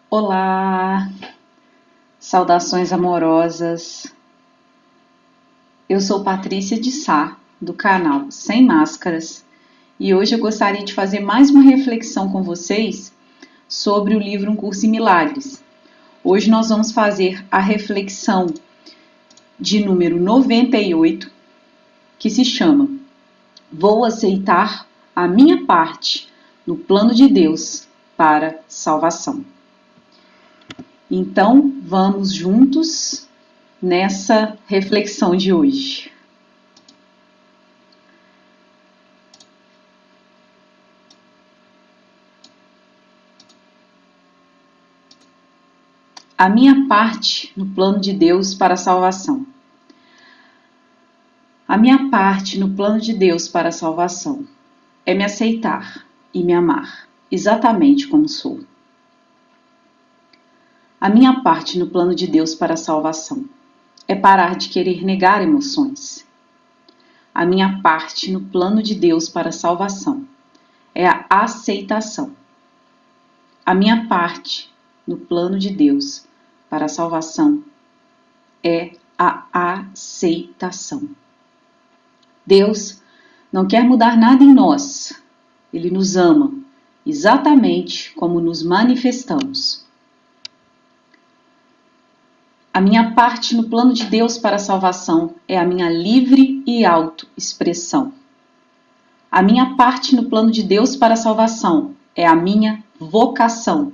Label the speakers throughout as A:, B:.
A: Olá, saudações amorosas. Eu sou Patrícia de Sá, do canal Sem Máscaras, e hoje eu gostaria de fazer mais uma reflexão com vocês sobre o livro Um Curso em Milagres. Hoje nós vamos fazer a reflexão de número 98, que se chama Vou aceitar a minha parte no plano de Deus para salvação. Então, vamos juntos nessa reflexão de hoje. A minha parte no plano de Deus para a salvação. A minha parte no plano de Deus para a salvação é me aceitar e me amar, exatamente como sou. A minha parte no plano de Deus para a salvação é parar de querer negar emoções. A minha parte no plano de Deus para a salvação é a aceitação. A minha parte no plano de Deus para a salvação é a aceitação. Deus não quer mudar nada em nós. Ele nos ama, exatamente como nos manifestamos. A minha parte no plano de Deus para a salvação é a minha livre e autoexpressão. A minha parte no plano de Deus para a salvação é a minha vocação.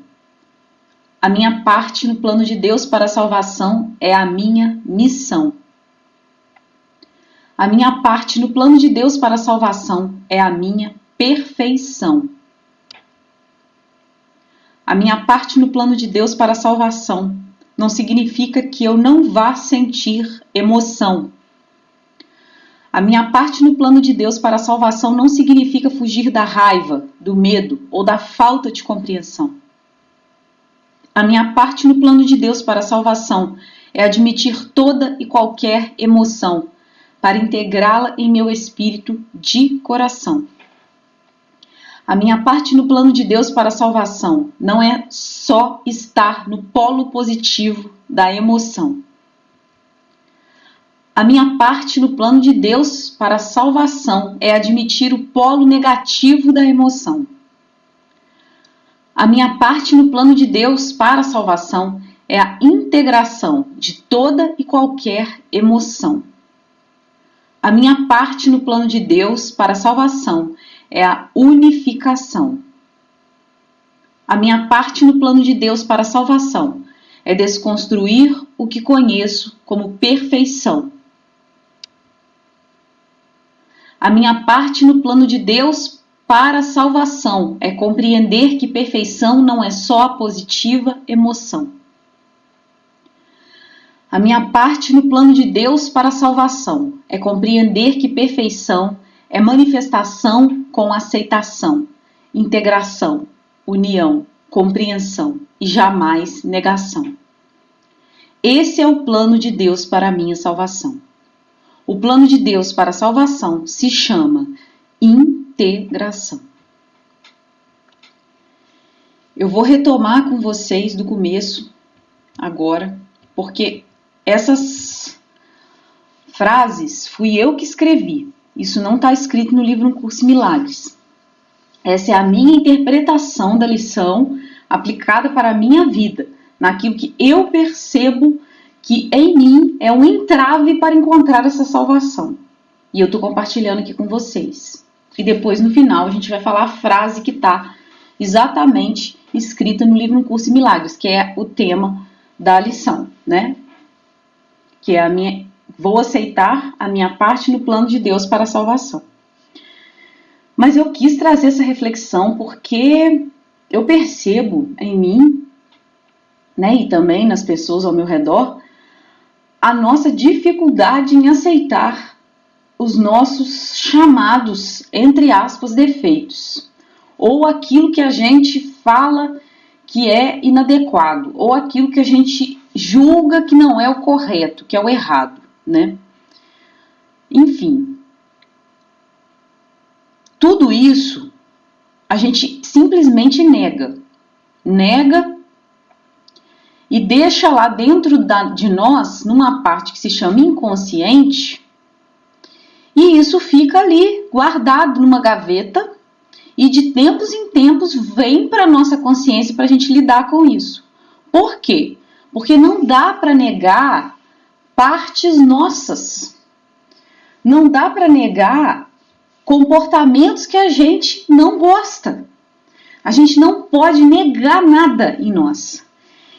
A: A minha parte no plano de Deus para a salvação é a minha missão. A minha parte no plano de Deus para a salvação é a minha perfeição. A minha parte no plano de Deus para a salvação não significa que eu não vá sentir emoção. A minha parte no plano de Deus para a salvação não significa fugir da raiva, do medo ou da falta de compreensão. A minha parte no plano de Deus para a salvação é admitir toda e qualquer emoção para integrá-la em meu espírito de coração. A minha parte no plano de Deus para a salvação não é só estar no polo positivo da emoção. A minha parte no plano de Deus para a salvação é admitir o polo negativo da emoção. A minha parte no plano de Deus para a salvação é a integração de toda e qualquer emoção. A minha parte no plano de Deus para a salvação é a unificação. A minha parte no plano de Deus para a salvação é desconstruir o que conheço como perfeição. A minha parte no plano de Deus para a salvação é compreender que perfeição não é só a positiva emoção. A minha parte no plano de Deus para a salvação é compreender que perfeição é manifestação com aceitação, integração, união, compreensão e jamais negação. Esse é o plano de Deus para a minha salvação. O plano de Deus para a salvação se chama integração. Eu vou retomar com vocês do começo agora, porque essas frases fui eu que escrevi. Isso não está escrito no livro Um Curso em Milagres. Essa é a minha interpretação da lição aplicada para a minha vida, naquilo que eu percebo que em mim é um entrave para encontrar essa salvação. E eu estou compartilhando aqui com vocês. E depois, no final, a gente vai falar a frase que está exatamente escrita no livro Um Curso em Milagres, que é o tema da lição, né? Que é vou aceitar a minha parte no plano de Deus para a salvação. Mas eu quis trazer essa reflexão porque eu percebo em mim, né, e também nas pessoas ao meu redor, a nossa dificuldade em aceitar os nossos chamados, entre aspas, defeitos, ou aquilo que a gente fala que é inadequado, ou aquilo que a gente julga que não é o correto, que é o errado, né? Enfim, tudo isso a gente simplesmente nega e deixa lá dentro de nós, numa parte que se chama inconsciente, e isso fica ali guardado numa gaveta e de tempos em tempos vem para a nossa consciência para a gente lidar com isso. Por quê? Porque não dá para negar partes nossas. Não dá para negar comportamentos que a gente não gosta. A gente não pode negar nada em nós.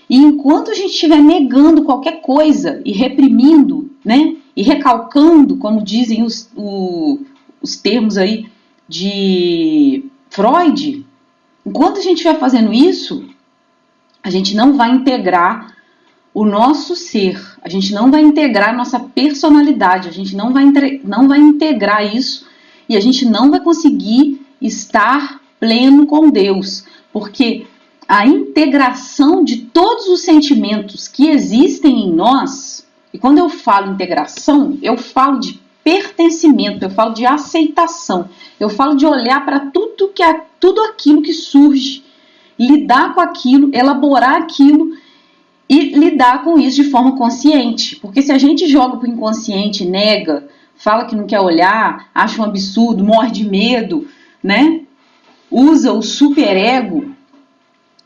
A: E enquanto a gente estiver negando qualquer coisa e reprimindo, né, e recalcando, como dizem os termos aí de Freud, enquanto a gente estiver fazendo isso, a gente não vai integrar o nosso ser, a gente não vai integrar a nossa personalidade, a gente não vai integrar isso e a gente não vai conseguir estar pleno com Deus, porque a integração de todos os sentimentos que existem em nós, e quando eu falo integração, eu falo de pertencimento, eu falo de aceitação, eu falo de olhar para tudo aquilo que surge, lidar com aquilo, elaborar aquilo e lidar com isso de forma consciente, porque se a gente joga para o inconsciente, nega, fala que não quer olhar, acha um absurdo, morre de medo, né? Usa o superego,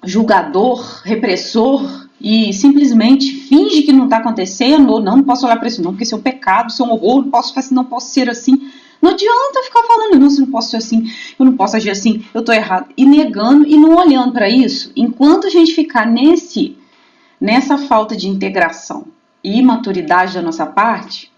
A: julgador, repressor, e simplesmente finge que não está acontecendo, ou não posso olhar para isso não, porque isso é um pecado, isso é um horror, não posso ser assim. Não adianta ficar falando, não, se não posso ser assim, eu não posso agir assim, eu estou errado, e negando e não olhando para isso. Enquanto a gente ficar nessa falta de integração e maturidade da nossa parte,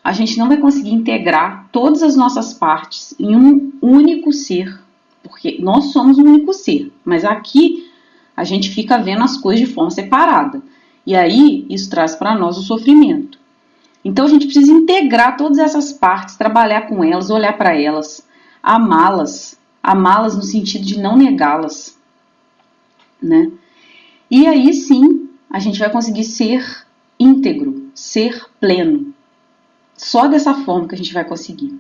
A: a gente não vai conseguir integrar todas as nossas partes em um único ser, porque nós somos um único ser, mas aqui a gente fica vendo as coisas de forma separada, e aí isso traz para nós o sofrimento. Então a gente precisa integrar todas essas partes, trabalhar com elas, olhar para elas, amá-las no sentido de não negá-las, né? E aí sim a gente vai conseguir ser íntegro, ser pleno. Só dessa forma que a gente vai conseguir.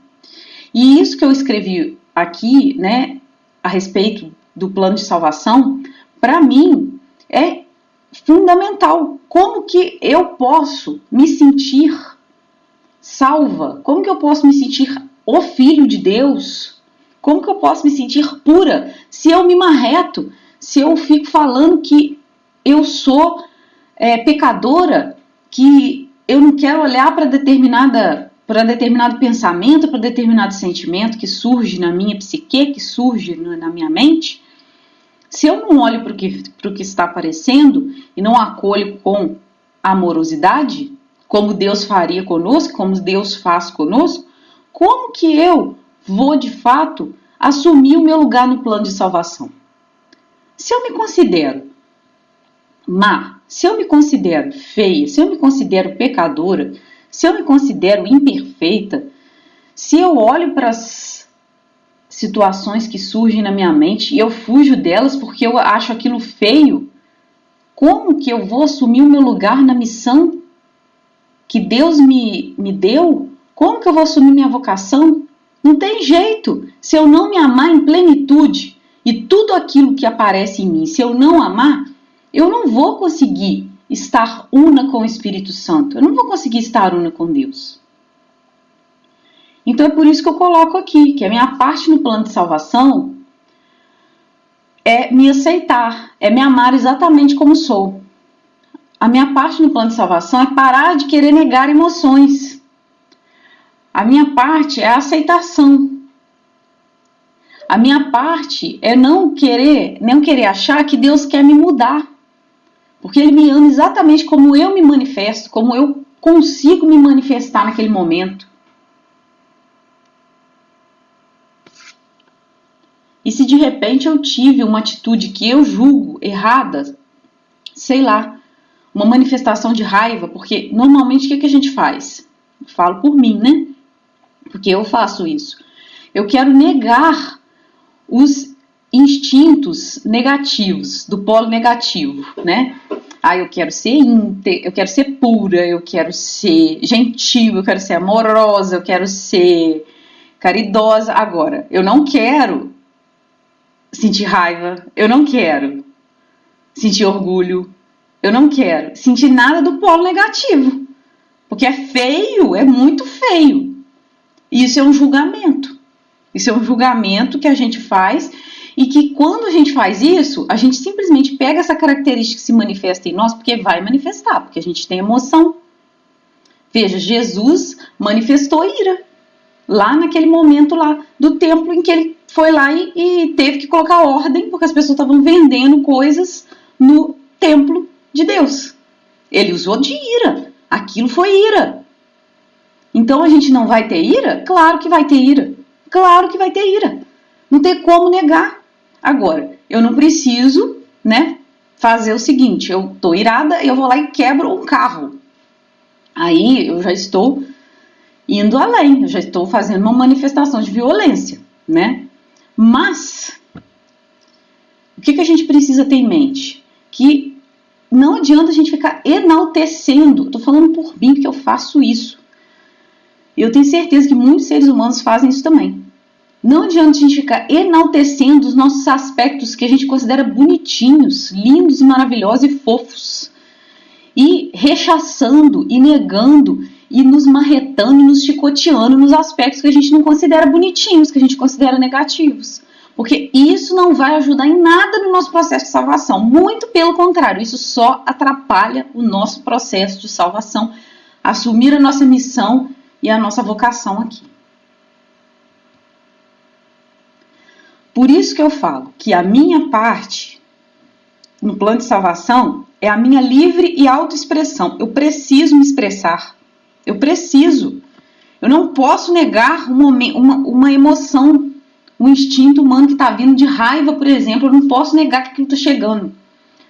A: E isso que eu escrevi aqui, né, a respeito do plano de salvação, para mim é fundamental. Como que eu posso me sentir salva? Como que eu posso me sentir o filho de Deus? Como que eu posso me sentir pura se eu me marreto? Se eu fico falando que eu sou pecadora, que eu não quero olhar para determinado pensamento, para determinado sentimento que surge na minha psique, que surge na minha mente, se eu não olho para o que está aparecendo e não acolho com amorosidade, como Deus faria conosco, como Deus faz conosco, como que eu vou de fato assumir o meu lugar no plano de salvação? Se eu me considero má, se eu me considero feia, se eu me considero pecadora, se eu me considero imperfeita, se eu olho para as situações que surgem na minha mente e eu fujo delas porque eu acho aquilo feio, como que eu vou assumir o meu lugar na missão que Deus me deu? Como que eu vou assumir minha vocação? Não tem jeito. Se eu não me amar em plenitude e tudo aquilo que aparece em mim, se eu não amar, eu não vou conseguir estar una com o Espírito Santo. Eu não vou conseguir estar una com Deus. Então é por isso que eu coloco aqui, que a minha parte no plano de salvação é me aceitar, é me amar exatamente como sou. A minha parte no plano de salvação é parar de querer negar emoções. A minha parte é a aceitação. A minha parte é não querer achar que Deus quer me mudar. Porque Ele me ama exatamente como eu me manifesto, como eu consigo me manifestar naquele momento. E se de repente eu tive uma atitude que eu julgo errada, sei lá, uma manifestação de raiva, porque normalmente o que a gente faz? Eu falo por mim, né? Porque eu faço isso. Eu quero negar os instintos negativos, do polo negativo, né? Eu quero ser íntegra, eu quero ser pura, eu quero ser gentil, eu quero ser amorosa, eu quero ser caridosa. Agora, eu não quero sentir raiva, eu não quero sentir orgulho, Eu não quero sentir nada do polo negativo. Porque é feio, é muito feio. E isso é um julgamento. Isso é um julgamento que a gente faz e que quando a gente faz isso, a gente simplesmente pega essa característica que se manifesta em nós, porque vai manifestar, porque a gente tem emoção. Veja, Jesus manifestou ira lá naquele momento lá do templo em que ele foi lá e teve que colocar ordem, porque as pessoas estavam vendendo coisas no templo de Deus. Ele usou de ira. Aquilo foi ira. Então a gente não vai ter ira? Claro que vai ter ira. Claro que vai ter ira. Não tem como negar. Agora, eu não preciso, né, fazer o seguinte, eu tô irada, eu vou lá e quebro um carro. Aí eu já estou indo além, eu já estou fazendo uma manifestação de violência, né? Mas, o que a gente precisa ter em mente? Que não adianta a gente ficar enaltecendo. Estou falando por mim porque eu faço isso. Eu tenho certeza que muitos seres humanos fazem isso também. Não adianta a gente ficar enaltecendo os nossos aspectos que a gente considera bonitinhos, lindos, maravilhosos e fofos. E rechaçando e negando e nos marretando, nos chicoteando nos aspectos que a gente não considera bonitinhos, que a gente considera negativos. Porque isso não vai ajudar em nada no nosso processo de salvação. Muito pelo contrário, isso só atrapalha o nosso processo de salvação, assumir a nossa missão e a nossa vocação aqui. Por isso que eu falo que a minha parte no plano de salvação é a minha livre e autoexpressão. Eu preciso me expressar. Eu preciso. Eu não posso negar uma emoção, um instinto humano que está vindo de raiva, por exemplo. Eu não posso negar que aquilo está chegando.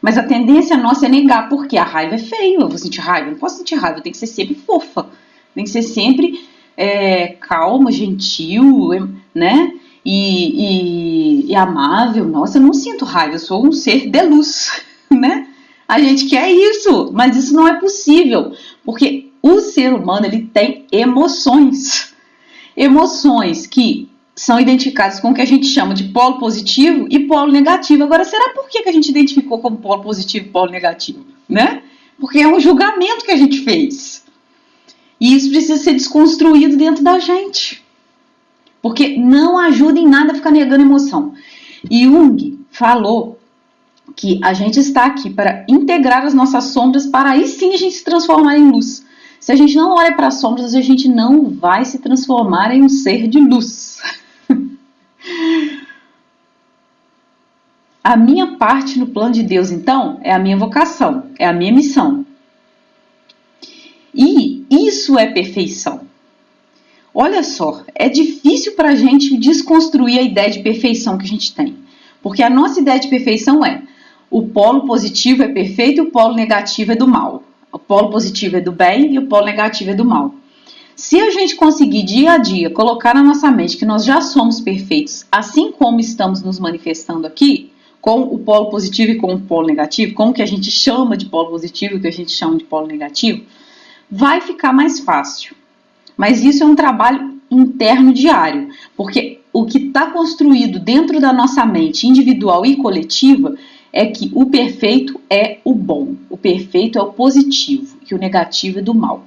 A: Mas a tendência nossa é negar, porque a raiva é feia. Eu vou sentir raiva. Eu não posso sentir raiva. Eu tenho que ser sempre fofa. Tem que ser sempre calma, gentil, né? E amável. Nossa, eu não sinto raiva. Eu sou um ser de luz, né? A gente quer isso, mas isso não é possível, porque o ser humano ele tem emoções que são identificadas com o que a gente chama de polo positivo e polo negativo. Agora, será por que a gente identificou como polo positivo e polo negativo, né? Porque é um julgamento que a gente fez. E isso precisa ser desconstruído dentro da gente. Porque não ajuda em nada a ficar negando emoção. E Jung falou que a gente está aqui para integrar as nossas sombras, para aí sim a gente se transformar em luz. Se a gente não olha para as sombras, a gente não vai se transformar em um ser de luz. A minha parte no plano de Deus, então, é a minha vocação, é a minha missão. E isso é perfeição. Olha só, é difícil para a gente desconstruir a ideia de perfeição que a gente tem. Porque a nossa ideia de perfeição é o polo positivo é perfeito e o polo negativo é do mal. O polo positivo é do bem e o polo negativo é do mal. Se a gente conseguir dia a dia colocar na nossa mente que nós já somos perfeitos, assim como estamos nos manifestando aqui, com o polo positivo e com o polo negativo, com o que a gente chama de polo positivo e o que a gente chama de polo negativo, vai ficar mais fácil. Mas isso é um trabalho interno diário, porque o que está construído dentro da nossa mente individual e coletiva é que o perfeito é o bom, o perfeito é o positivo, e o negativo é do mal,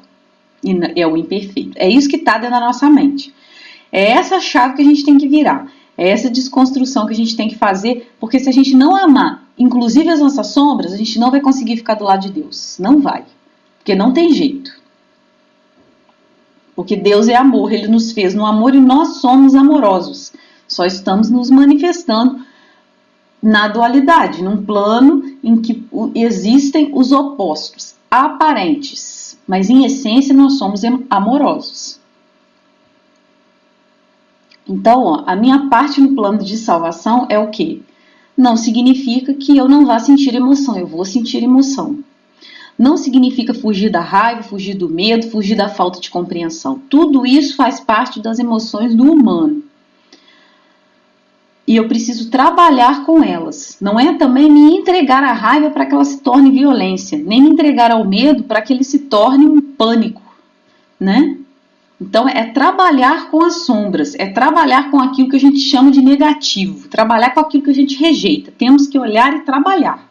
A: e é o imperfeito. É isso que está dentro da nossa mente. É essa chave que a gente tem que virar, é essa desconstrução que a gente tem que fazer, porque se a gente não amar, inclusive as nossas sombras, a gente não vai conseguir ficar do lado de Deus. Não vai, porque não tem jeito. Porque Deus é amor, Ele nos fez no amor e nós somos amorosos. Só estamos nos manifestando na dualidade, num plano em que existem os opostos, aparentes, mas em essência nós somos amorosos. Então, ó, a minha parte no plano de salvação é o quê? Não significa que eu não vá sentir emoção, eu vou sentir emoção. Não significa fugir da raiva, fugir do medo, fugir da falta de compreensão. Tudo isso faz parte das emoções do humano. E eu preciso trabalhar com elas. Não é também me entregar à raiva para que ela se torne violência, nem me entregar ao medo para que ele se torne um pânico, né? Então é trabalhar com as sombras, é trabalhar com aquilo que a gente chama de negativo, trabalhar com aquilo que a gente rejeita. Temos que olhar e trabalhar.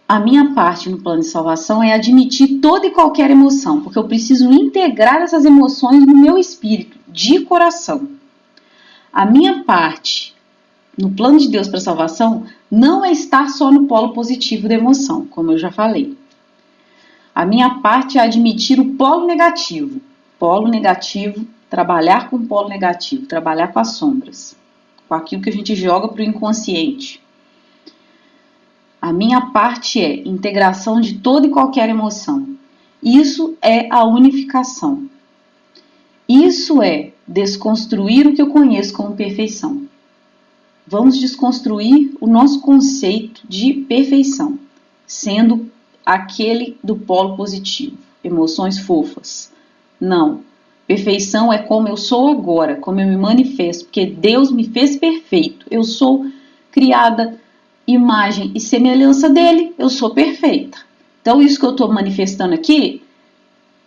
A: A minha parte no plano de salvação é admitir toda e qualquer emoção, porque eu preciso integrar essas emoções no meu espírito, de coração. A minha parte no plano de Deus para a salvação não é estar só no polo positivo da emoção, como eu já falei. A minha parte é admitir o polo negativo. Polo negativo, trabalhar com o polo negativo, trabalhar com as sombras, com aquilo que a gente joga para o inconsciente. A minha parte é integração de toda e qualquer emoção. Isso é a unificação. Isso é desconstruir o que eu conheço como perfeição. Vamos desconstruir o nosso conceito de perfeição, sendo aquele do polo positivo, emoções fofas. Não, perfeição é como eu sou agora, como eu me manifesto, porque Deus me fez perfeito. Eu sou criada imagem e semelhança dele, eu sou perfeita. Então isso que eu estou manifestando aqui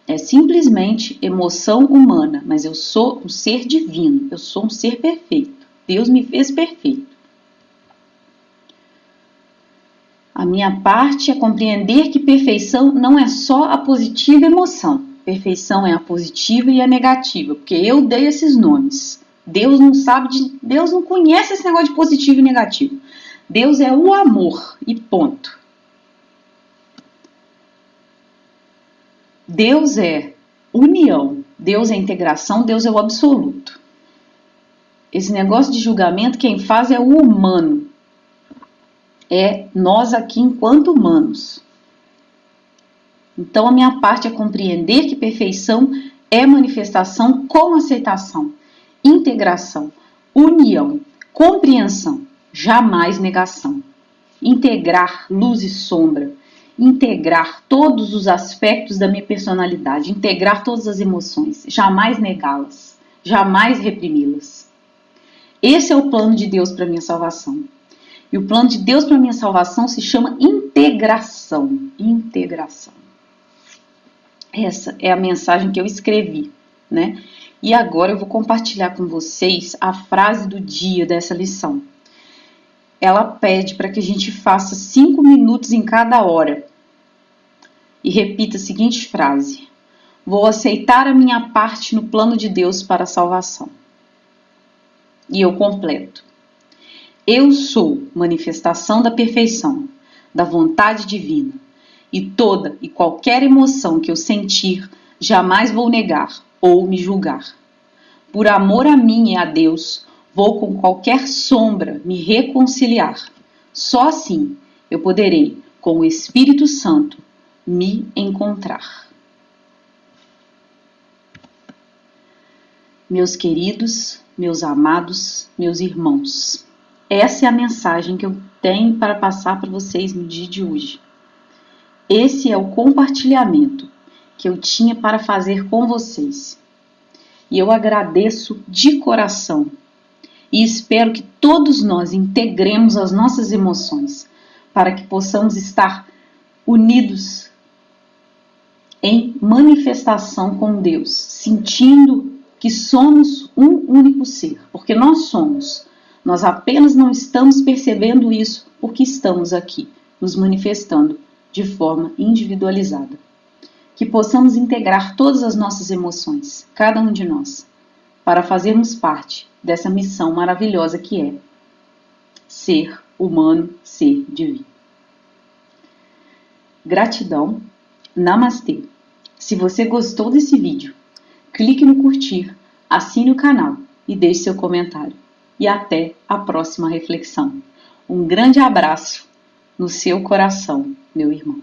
A: é simplesmente emoção humana, mas eu sou um ser divino, eu sou um ser perfeito. Deus me fez perfeito. A minha parte é compreender que perfeição não é só a positiva emoção. Perfeição é a positiva e a negativa, porque eu dei esses nomes. Deus não conhece esse negócio de positivo e negativo. Deus é o amor e ponto. Deus é união, Deus é integração, Deus é o absoluto. Esse negócio de julgamento, quem faz é o humano. É nós aqui enquanto humanos. Então a minha parte é compreender que perfeição é manifestação com aceitação, integração, união, compreensão, jamais negação. Integrar luz e sombra, integrar todos os aspectos da minha personalidade, integrar todas as emoções, jamais negá-las, jamais reprimi-las. Esse é o plano de Deus para minha salvação. E o plano de Deus para minha salvação se chama integração. Integração. Essa é a mensagem que eu escrevi, né? E agora eu vou compartilhar com vocês a frase do dia dessa lição. Ela pede para que a gente faça 5 minutos em cada hora. E repita a seguinte frase: vou aceitar a minha parte no plano de Deus para a salvação. E eu completo. Eu sou manifestação da perfeição, da vontade divina, e toda e qualquer emoção que eu sentir, jamais vou negar ou me julgar. Por amor a mim e a Deus, vou com qualquer sombra me reconciliar. Só assim eu poderei, com o Espírito Santo, me encontrar. Meus queridos, meus amados, meus irmãos, essa é a mensagem que eu tenho para passar para vocês no dia de hoje. Esse é o compartilhamento que eu tinha para fazer com vocês. E eu agradeço de coração e espero que todos nós integremos as nossas emoções para que possamos estar unidos em manifestação com Deus, sentindo que somos um único ser, porque nós somos. Nós apenas não estamos percebendo isso porque estamos aqui, nos manifestando de forma individualizada. Que possamos integrar todas as nossas emoções, cada um de nós, para fazermos parte dessa missão maravilhosa que é ser humano, ser divino. Gratidão, namastê. Se você gostou desse vídeo, clique no curtir, assine o canal e deixe seu comentário. E até a próxima reflexão. Um grande abraço no seu coração, meu irmão.